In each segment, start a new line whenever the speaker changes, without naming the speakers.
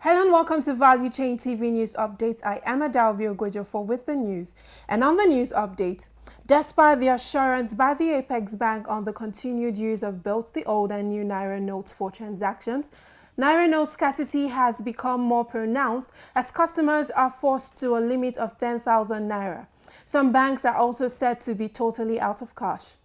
Hello and welcome to Value Chain TV News Update. I am Adalbi Ogojofo with the news. And on the news update, despite the assurance by the Apex Bank on the continued use of both the old and new Naira notes for transactions, Naira note scarcity has become more pronounced as customers are forced to a limit of 10,000 Naira. Some banks are also said to be totally out of cash.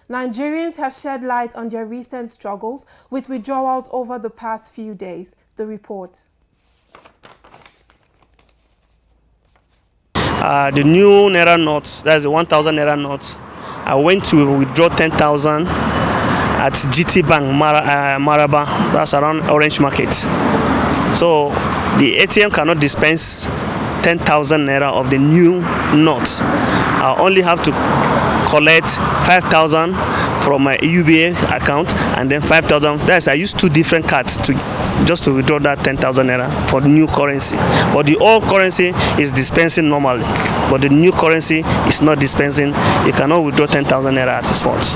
Nigerians have shed light on their recent struggles with withdrawals over the past few days. The report.
The new Naira notes, that's the 1,000 Naira notes. I went to withdraw 10,000 at GT Bank, Maraba, that's around Orange Market. So the ATM cannot dispense 10,000 Naira of the new notes. I only have to collect 5,000 from my UBA account and then 5,000. That's I use two different cards just to withdraw that 10,000 Naira for the new currency. But the old currency is dispensing normally, but the new currency is not dispensing. You cannot withdraw 10,000 Naira at the spot.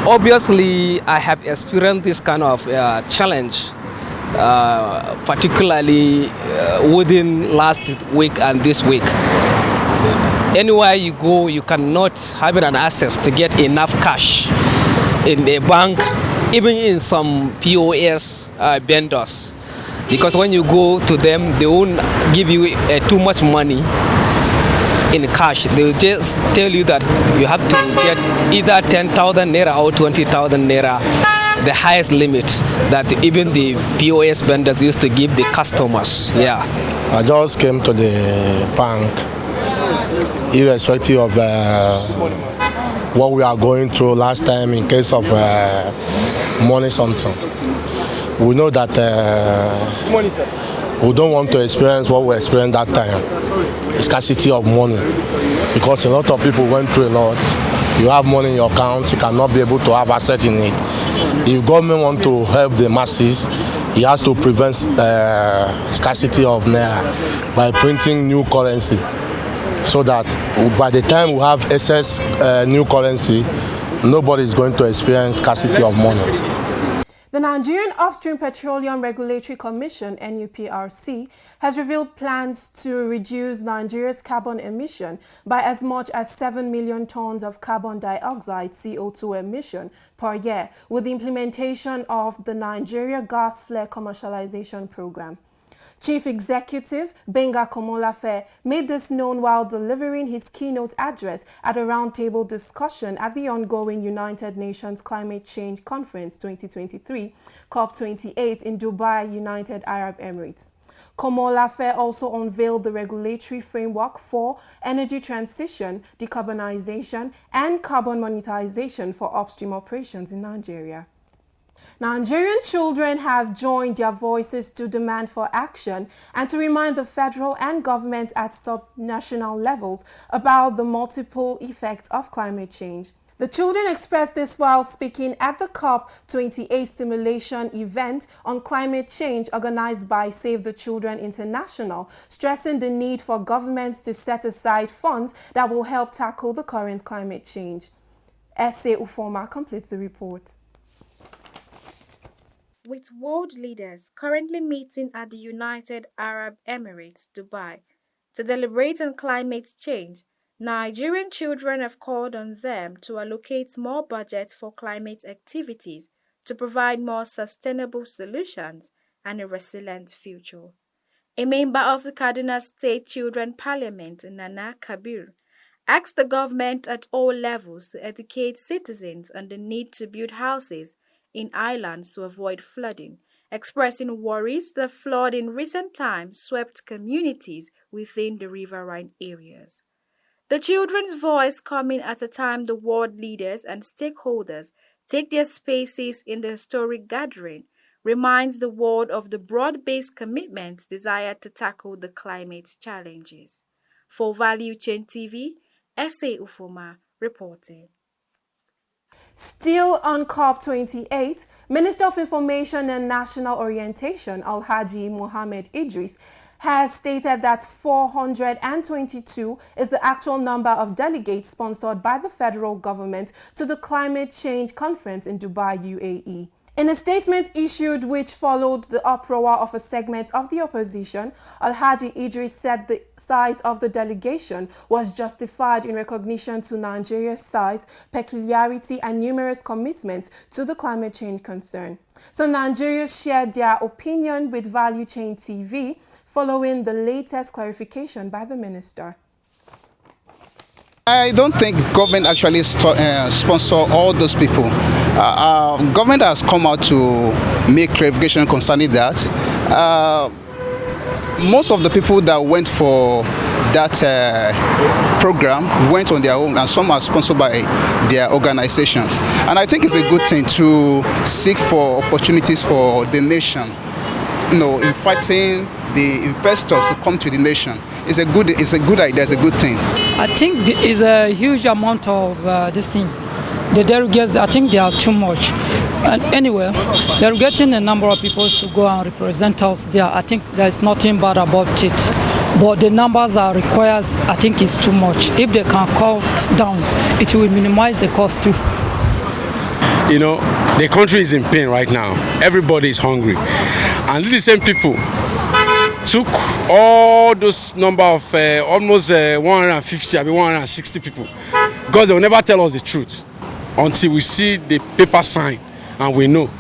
Obviously, I have experienced this kind of challenge, particularly within last week and this week. Anywhere you go, you cannot have an access to get enough cash in a bank, even in some POS vendors, because when you go to them, they won't give you too much money in cash. They will just tell you that you have to get either 10,000 Naira or 20,000 Naira, the highest limit that even the POS vendors used to give the customers. Yeah.
I just came to the bank, irrespective of what we are going through last time in case of money something. We know that we don't want to experience what we experienced that time, scarcity of money, because a lot of people went through a lot. You have money in your account, you cannot be able to have asset in it. If government want to help the masses, he has to prevent scarcity of Naira by printing new currency, so that by the time we have excess new currency, nobody is going to experience scarcity of money.
The Nigerian Upstream Petroleum Regulatory Commission, NUPRC, has revealed plans to reduce Nigeria's carbon emission by as much as 7 million tons of carbon dioxide (CO2) emission per year with the implementation of the Nigeria Gas Flare Commercialization Program. Chief Executive Benga Komolafe made this known while delivering his keynote address at a roundtable discussion at the ongoing United Nations Climate Change Conference 2023, COP28 in Dubai, United Arab Emirates. Komolafe also unveiled the regulatory framework for energy transition, decarbonization, and carbon monetization for upstream operations in Nigeria. Nigerian children have joined their voices to demand for action and to remind the federal and government at sub-national levels about the multiple effects of climate change. The children expressed this while speaking at the COP28 stimulation event on climate change organized by Save the Children International, stressing the need for governments to set aside funds that will help tackle the current climate change. S.A. Ufoma completes the report.
With world leaders currently meeting at the United Arab Emirates, Dubai, to deliberate on climate change, Nigerian children have called on them to allocate more budget for climate activities to provide more sustainable solutions and a resilient future. A member of the Kaduna State Children Parliament, Nana Kabir, asked the government at all levels to educate citizens on the need to build houses in islands to avoid flooding, expressing worries that flood in recent times swept communities within the riverine areas. The children's voice coming at a time the world leaders and stakeholders take their spaces in the historic gathering reminds the world of the broad-based commitments desired to tackle the climate challenges. For Value Chain TV, S.A. Ufoma reporting.
Still on COP28, Minister of Information and National Orientation, Alhaji Mohammed Idris, has stated that 422 is the actual number of delegates sponsored by the federal government to the Climate Change Conference in Dubai, UAE. In a statement issued which followed the uproar of a segment of the opposition, Alhaji Idris said the size of the delegation was justified in recognition to Nigeria's size, peculiarity and numerous commitments to the climate change concern. Some Nigerians shared their opinion with Value Chain TV following the latest clarification by the minister.
I don't think government actually sponsor all those people. Government has come out to make clarification concerning that. Most of the people that went for that program went on their own, and some are sponsored by their organizations. And I think it's a good thing to seek for opportunities for the nation. You know, inviting the investors to come to the nation. It's a good idea, it's a good thing.
I think there is a huge amount of this thing. The delegates, I think they are too much. And anyway, they're getting a number of people to go and represent us there. I think there's nothing bad about it. But the numbers are required, I think it's too much. If they can cut down, it will minimize the cost too.
You know, the country is in pain right now. Everybody is hungry. And the same people took all those number of almost 150, 160 people, because they will never tell us the truth until we see the paper sign and we know.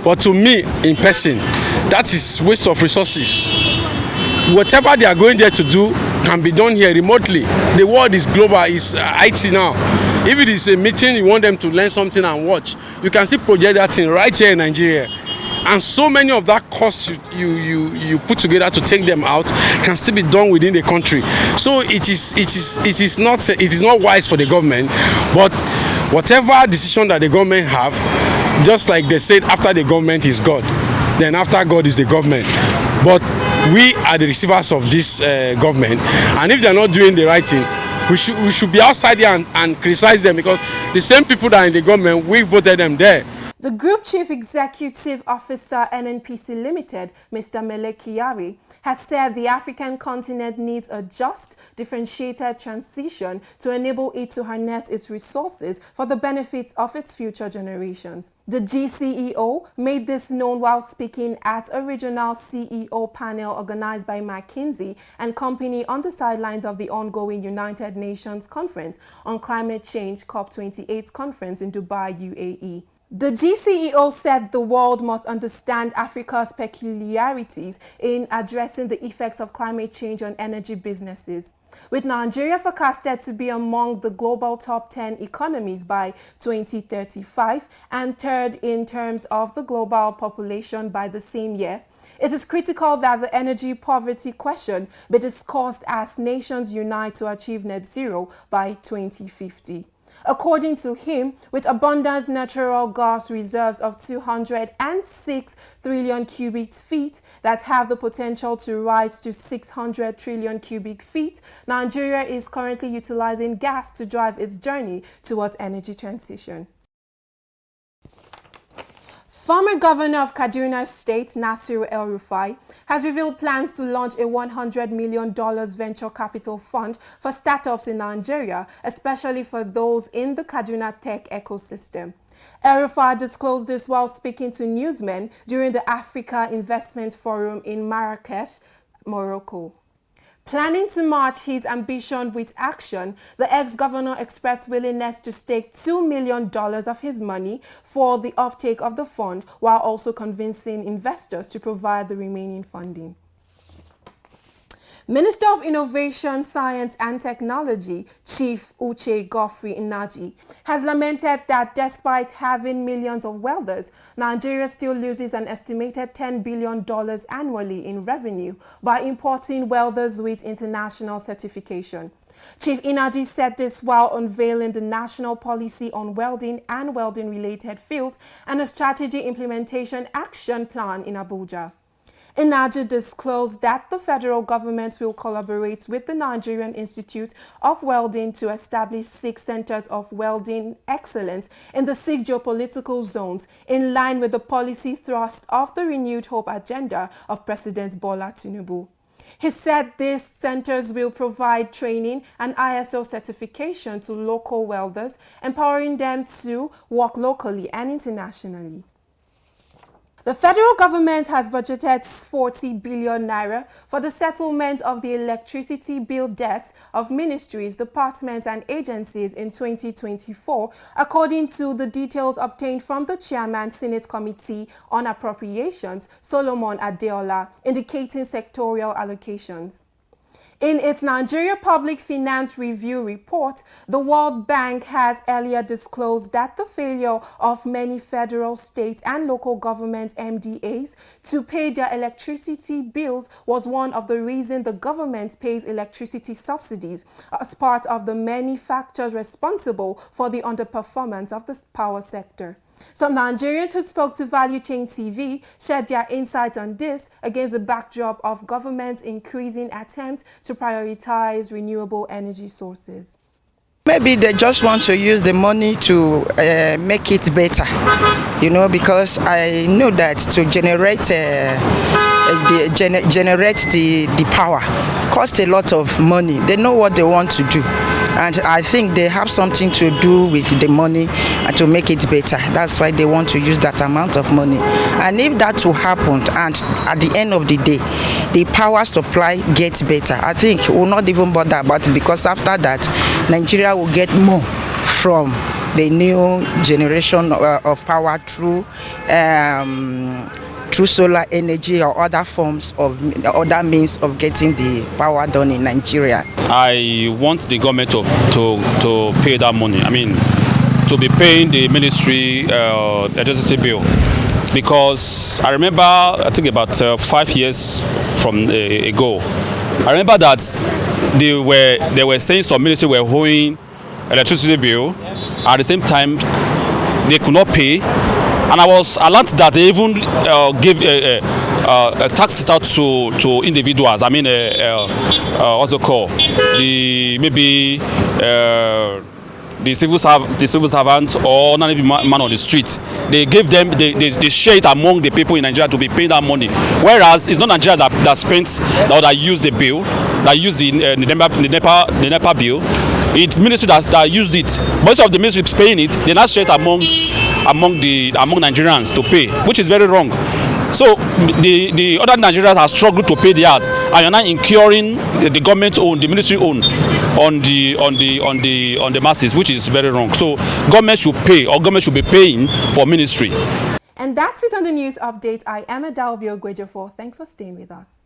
But to me, in person, that is waste of resources. Whatever they are going there to do can be done here remotely. The world is global, it's IT now. If it is a meeting, you want them to learn something and watch, you can still project that thing right here in Nigeria. And so many of that costs you put together to take them out can still be done within the country. So it is not wise for the government. But whatever decision that the government have, just like they said, after the government is God, then after God is the government. But we are the receivers of this government, and if they are not doing the right thing, we should be outside there and criticize them, because the same people that are in the government, we voted them there.
The Group Chief Executive Officer NNPC Limited, Mr. Mele Kyari, has said the African continent needs a just, differentiated transition to enable it to harness its resources for the benefit of its future generations. The GCEO made this known while speaking at a regional CEO panel organized by McKinsey and Company on the sidelines of the ongoing United Nations Conference on Climate Change COP28 conference in Dubai, UAE. The GCEO said the world must understand Africa's peculiarities in addressing the effects of climate change on energy businesses. With Nigeria forecasted to be among the global top 10 economies by 2035 and third in terms of the global population by the same year, it is critical that the energy poverty question be discussed as nations unite to achieve net zero by 2050. According to him, with abundant natural gas reserves of 206 trillion cubic feet that have the potential to rise to 600 trillion cubic feet, Nigeria is currently utilizing gas to drive its journey towards energy transition. Former Governor of Kaduna State, Nasiru El-Rufai, has revealed plans to launch a $100 million venture capital fund for startups in Nigeria, especially for those in the Kaduna tech ecosystem. El-Rufai disclosed this while speaking to newsmen during the Africa Investment Forum in Marrakesh, Morocco. Planning to match his ambition with action, the ex-governor expressed willingness to stake $2 million of his money for the offtake of the fund, while also convincing investors to provide the remaining funding. Minister of Innovation, Science and Technology, Chief Uche Godfrey Inaji, has lamented that despite having millions of welders, Nigeria still loses an estimated $10 billion annually in revenue by importing welders with international certification. Chief Inaji said this while unveiling the national policy on welding and welding-related fields and a strategy implementation action plan in Abuja. Inaji disclosed that the federal government will collaborate with the Nigerian Institute of Welding to establish 6 centers of welding excellence in the 6 geopolitical zones, in line with the policy thrust of the Renewed Hope agenda of President Bola Tinubu. He said these centers will provide training and ISO certification to local welders, empowering them to work locally and internationally. The federal government has budgeted 40 billion naira for the settlement of the electricity bill debts of ministries, departments and agencies in 2024, according to the details obtained from the Chairman Senate Committee on Appropriations, Solomon Adeola, indicating sectorial allocations. In its Nigeria Public Finance Review report, the World Bank has earlier disclosed that the failure of many federal, state and local government MDAs to pay their electricity bills was one of the reasons the government pays electricity subsidies as part of the many factors responsible for the underperformance of the power sector. Some Nigerians who spoke to Value Chain TV shared their insights on this against the backdrop of government's increasing attempt to prioritize renewable energy sources.
Maybe they just want to use the money to make it better, because I know that to generate the power costs a lot of money. They know what they want to do. And I think they have something to do with the money and to make it better. That's why they want to use that amount of money. And if that will happen, and at the end of the day, the power supply gets better, I think we'll not even bother about it, because after that, Nigeria will get more from the new generation of power through solar energy or other forms of other means of getting the power done in Nigeria.
I want the government to pay that money. I mean, to be paying the ministry electricity bill, because I remember, I think about 5 years from ago, I remember that they were saying some ministry were owing electricity bill. At the same time, they could not pay. And I was alert that they even give taxes out to individuals. I mean, what's it called? The civil servants or not even man on the street. They give them, they share it among the people in Nigeria to be paying that money. Whereas it's not Nigeria that spends or that use the bill, that use the NEPA bill. It's ministry that used it. Most of the ministry is paying it. They not share it among Nigerians to pay, which is very wrong. So the other Nigerians have struggled to pay theirs, and you're now incurring the government own, the ministry own on the masses, which is very wrong. So government should pay, or government should be paying for ministry.
And that's it on the news update. I am Adalbio Gwejofo. Thanks for staying with us.